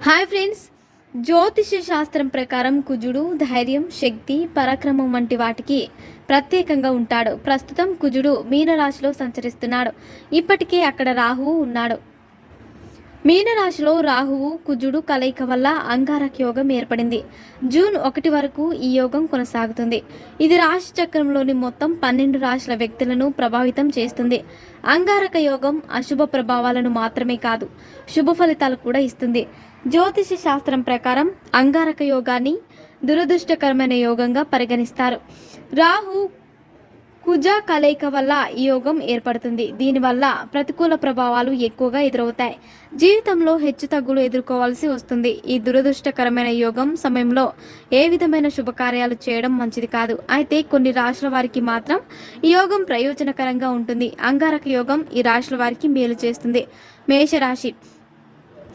Hi friends, జ్యోతిష్య శాస్త్రం ప్రకారం కుజుడు ధైర్యం, శక్తి, పరాక్రమం వంటి వాటికి ప్రత్యేకంగా ఉంటాడు. ప్రస్తుతం కుజుడు మీనరాశిలో సంచరిస్తున్నాడు. ఇప్పటికే అక్కడ రాహువు ఉన్నాడు. మీనరాశిలో రాహువు కుజుడు కలయిక వల్ల అంగారక యోగం ఏర్పడింది. జూన్ 1 వరకు ఈ యోగం కొనసాగుతుంది. ఇది రాశి చక్రంలోని మొత్తం 12 రాశుల వ్యక్తులను ప్రభావితం చేస్తుంది. అంగారక యోగం అశుభ ప్రభావాలను మాత్రమే కాదు, శుభ ఫలితాలు కూడా ఇస్తుంది. జ్యోతిష శాస్త్రం ప్రకారం అంగారక యోగాన్ని దురదృష్టకరమైన యోగంగా పరిగణిస్తారు. రాహు కుజ కలయిక వల్ల ఈ యోగం ఏర్పడుతుంది. దీనివల్ల ప్రతికూల ప్రభావాలు ఎక్కువగా ఎదురవుతాయి. జీవితంలో హెచ్చుతగ్గులు ఎదుర్కోవాల్సి వస్తుంది. ఈ దురదృష్టకరమైన యోగం సమయంలో ఏ విధమైన శుభకార్యాలు చేయడం మంచిది కాదు. అయితే కొన్ని రాశుల వారికి మాత్రం ఈ యోగం ప్రయోజనకరంగా ఉంటుంది. అంగారక యోగం ఈ రాశుల వారికి మేలు చేస్తుంది. మేషరాశి